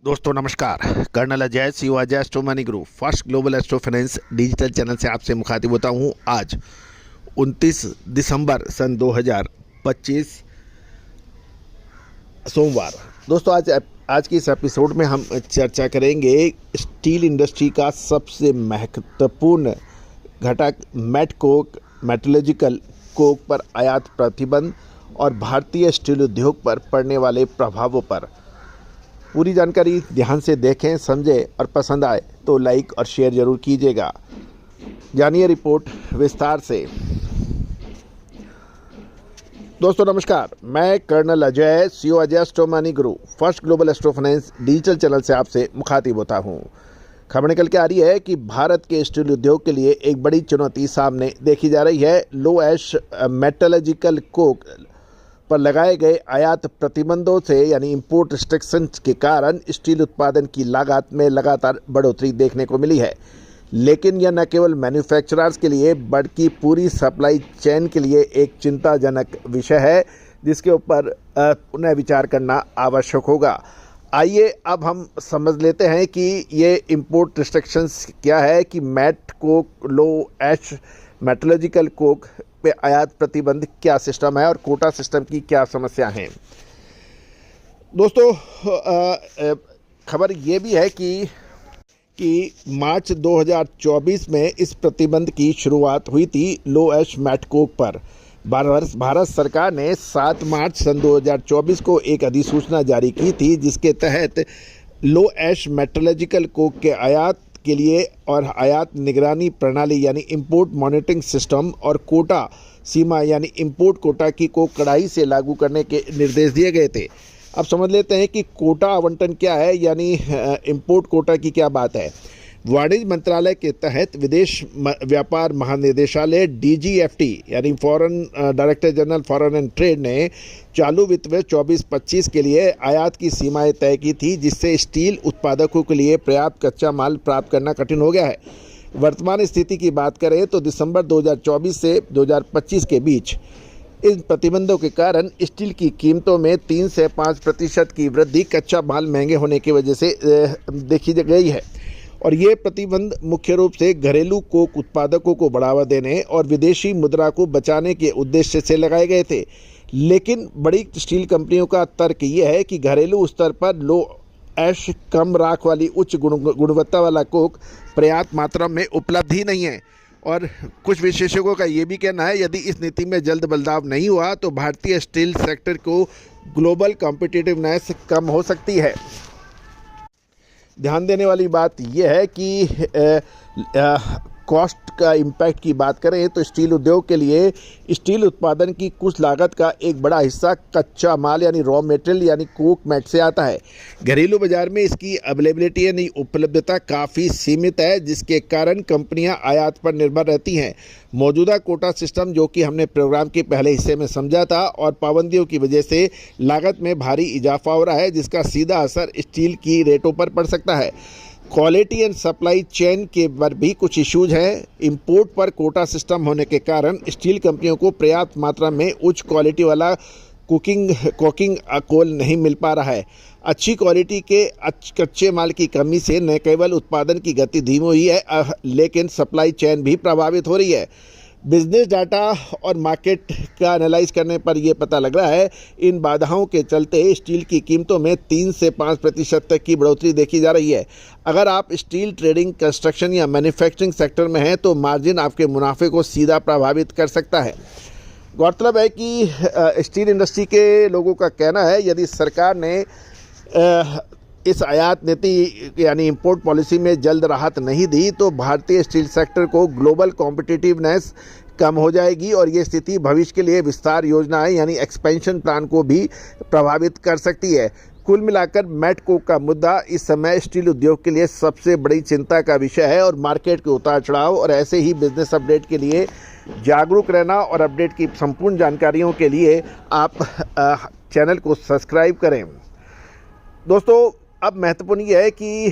दोस्तों नमस्कार। Colonel Ajay CEO Ajay astro money group first global astro finance digital channel से आपसे मुखातिब होता हूं। आज 29 दिसंबर सन 2025 सोमवार। दोस्तों आज की इस एपिसोड में हम चर्चा करेंगे स्टील इंडस्ट्री का सबसे महत्वपूर्ण घटक मेट कोक मेटलर्जिकल कोक पर आयात प्रतिबंध और भारतीय स्टील उद्योग पर पड़ने वाले प्रभावों पर। पूरी जानकारी ध्यान से देखें, समझें और पसंद आए तो लाइक और शेयर जरूर कीजिएगा। जानिए रिपोर्ट विस्तार से। दोस्तों नमस्कार, मैं colonel Ajay CEO Ajay astro money group first global astro finance digital channel से आपसे मुखातिब होता हूं। खबर निकल के आ रही है कि भारत के स्टील उद्योग के लिए एक बड़ी चुनौती सामने देखी जा रही है। लो एश मेटलर्जिकल कोक पर लगाए गए आयात प्रतिबंधों से यानी इंपोर्ट रिस्ट्रिक्शंस के कारण स्टील उत्पादन की लागत में लगातार बढ़ोतरी देखने को मिली है। लेकिन यह न केवल मैन्युफैक्चरर्स के लिए बल्कि पूरी सप्लाई चेन के लिए एक चिंताजनक विषय है, जिसके ऊपर पुनः विचार करना आवश्यक होगा। आइए अब हम समझ लेते हैं कि ये इंपोर्ट रिस्ट्रिक्शंस क्या है, कि मैट कोक, लो एश मेटलर्जिकल कोक पे आयात प्रतिबंध क्या सिस्टम है और कोटा सिस्टम की क्या समस्या है। दोस्तों खबर ये भी है कि मार्च 2024 में इस प्रतिबंध की शुरुआत हुई थी लो एश मैट कोक पर। भारत सरकार ने 7 मार्च सन 2024 को एक अधिसूचना जारी की थी, जिसके तहत लो एश मेटलर्जिकल कोक के आयात के लिए और आयात निगरानी प्रणाली यानी इंपोर्ट मॉनिटरिंग सिस्टम और कोटा सीमा यानी इंपोर्ट कोटा को कड़ाई से लागू करने के निर्देश दिए गए थे। अब समझ लेते हैं कि कोटा आवंटन क्या है, यानी इंपोर्ट कोटा की क्या बात है। वाणिज्य मंत्रालय के तहत विदेश व्यापार महानिदेशालय DGFT यानी foreign director general foreign and trade ने चालू वित्त वर्ष 24-25 के लिए आयात की सीमाएं तय की थी, जिससे स्टील उत्पादकों के लिए पर्याप्त कच्चा माल प्राप्त करना कठिन हो गया है। वर्तमान स्थिति की बात करें तो दिसंबर 2024 से 2025 के बीच इन प्रतिबंधों के कारण स्टील की कीमतों में 3 से 5% की वृद्धि कच्चा माल महंगे होने की वजह से देखी गई है। और ये प्रतिबंध मुख्य रूप से घरेलू कोक उत्पादकों को बढ़ावा देने और विदेशी मुद्रा को बचाने के उद्देश्य से लगाए गए थे। लेकिन बड़ी स्टील कंपनियों का तर्क ये है कि घरेलू स्तर पर लो एश कम राख वाली उच्च गुणवत्ता वाला कोक पर्याप्त मात्रा में उपलब्ध ही नहीं है। और कुछ विशेषज्ञों का ये भी कहना है, यदि इस नीति में जल्द बदलाव नहीं हुआ तो भारतीय स्टील सेक्टर को ग्लोबल कॉम्पिटिटिवनेस कम हो सकती है। ध्यान देने वाली बात यह है कि कॉस्ट का इम्पैक्ट की बात करें तो स्टील उद्योग के लिए स्टील उत्पादन की कुछ लागत का एक बड़ा हिस्सा कच्चा माल यानी रॉ मटेरियल यानी कोक मैट से आता है। घरेलू बाजार में इसकी अवेलेबिलिटी यानी उपलब्धता काफ़ी सीमित है, जिसके कारण कंपनियां आयात पर निर्भर रहती हैं। मौजूदा कोटा सिस्टम, जो कि हमने प्रोग्राम के पहले हिस्से में समझा था, और पाबंदियों की वजह से लागत में भारी इजाफा हो रहा है, जिसका सीधा असर स्टील की रेटों पर पड़ सकता है। क्वालिटी एंड सप्लाई चेन के पर भी कुछ इश्यूज हैं। इंपोर्ट पर कोटा सिस्टम होने के कारण स्टील कंपनियों को पर्याप्त मात्रा में उच्च क्वालिटी वाला कोकिंग कोल नहीं मिल पा रहा है। अच्छी क्वालिटी के कच्चे माल की कमी से न केवल उत्पादन की गति धीमी हुई है, लेकिन सप्लाई चेन भी प्रभावित हो रही है। बिजनेस डाटा और मार्केट का एनालाइज करने पर यह पता लग रहा है, इन बाधाओं के चलते स्टील की कीमतों में 3 से 5% तक की बढ़ोतरी देखी जा रही है। अगर आप स्टील ट्रेडिंग, कंस्ट्रक्शन या मैन्युफैक्चरिंग सेक्टर में हैं तो मार्जिन आपके मुनाफे को सीधा प्रभावित कर सकता है। गौरतलब है कि स्टील इंडस्ट्री के लोगों का कहना है, यदि सरकार ने इस आयात नीति यानी इंपोर्ट पॉलिसी में जल्द राहत नहीं दी तो भारतीय स्टील सेक्टर को ग्लोबल कॉम्पिटिटिवनेस कम हो जाएगी और ये स्थिति भविष्य के लिए विस्तार योजनाएं यानी एक्सपेंशन प्लान को भी प्रभावित कर सकती है। कुल मिलाकर मैट कोक का मुद्दा इस समय स्टील उद्योग के लिए सबसे बड़ी चिंता का विषय है और मार्केट के उतार चढ़ाव और ऐसे ही बिजनेस अपडेट के लिए जागरूक रहना और अपडेट की संपूर्ण जानकारियों के लिए आप चैनल को सब्सक्राइब करें। दोस्तों अब महत्वपूर्ण यह है कि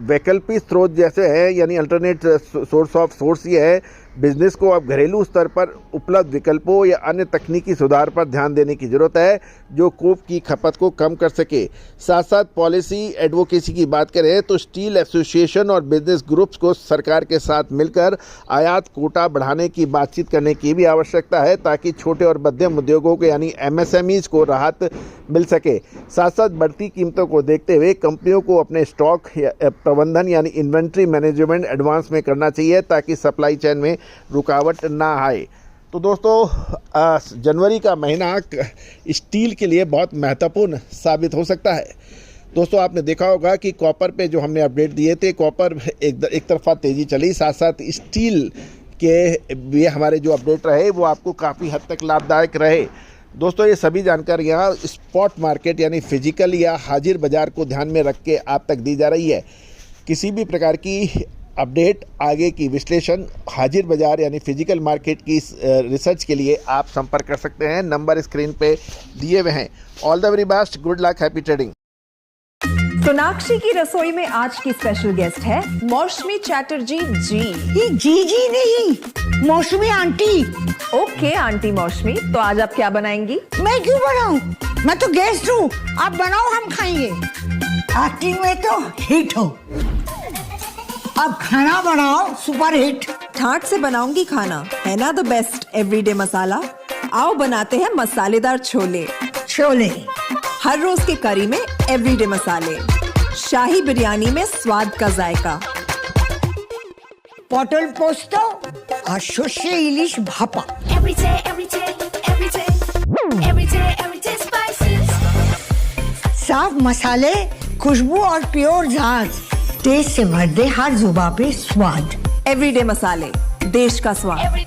वैकल्पिक स्रोत जैसे हैं यानी अल्टरनेट सोर्स ऑफ सोर्स ये है बिजनेस को अब घरेलू स्तर पर उपलब्ध विकल्पों या अन्य तकनीकी सुधार पर ध्यान देने की जरूरत है जो कोक की खपत को कम कर सके। साथ साथ पॉलिसी एडवोकेसी की बात करें तो स्टील एसोसिएशन और बिजनेस ग्रुप्स को सरकार के साथ मिलकर आयात कोटा बढ़ाने की बातचीत करने की भी आवश्यकता है ताकि छोटे और मध्यम उद्योगों को यानी एमएसएमईज को राहत मिल सके। साथ साथ बढ़ती कीमतों को देखते हुए कंपनियों को अपने स्टॉक प्रबंधन यानी इन्वेंट्री मैनेजमेंट एडवांस में करना चाहिए ताकि सप्लाई चेन में रुकावट ना आए। तो दोस्तों जनवरी का महीना स्टील के लिए बहुत महत्वपूर्ण साबित हो सकता है। दोस्तों आपने देखा होगा कि कॉपर पे जो हमने अपडेट दिए थे, कॉपर एक तरफा तेज़ी चली, साथ साथ स्टील के भी हमारे जो अपडेट रहे वो आपको काफ़ी हद तक लाभदायक रहे। दोस्तों ये सभी जानकारियाँ स्पॉट मार्केट यानी फिजिकल या हाजिर बाज़ार को ध्यान में रख के आप तक दी जा रही है। किसी भी प्रकार की अपडेट, आगे की विश्लेषण हाजिर बाज़ार यानी फिजिकल मार्केट की रिसर्च के लिए आप संपर्क कर सकते हैं। नंबर स्क्रीन पे दिए हुए हैं। All the very best, good luck, happy trading. Sonakshi की रसोई में आज की स्पेशल गेस्ट है मौसमी चैटर्जी जी। ये जी नहीं, मौसमी आंटी। ओके आंटी मौसमी, तो आज आप क्या बनाएंगी? मैं क्यों बनाऊं? मैं तो गेस्ट हूँ, आप बनाओ, हम खाएंगे। एक्टिंग में तो हिट हो, अब खाना बनाओ सुपर हिट। ठाट से बनाऊंगी खाना, है ना द बेस्ट एवरीडे मसाला। आओ बनाते हैं मसालेदार छोले। छोले हर रोज के करी में एवरीडे मसाले, शाही बिरयानी में स्वाद का जायका। पटल पोस्तो और सर्षे इलिश भापा। साफ मसाले, खुशबू और प्योर झांझ, टेस्ट से भर दे हर जुबान पे स्वाद। एवरीडे मसाले, देश का स्वाद।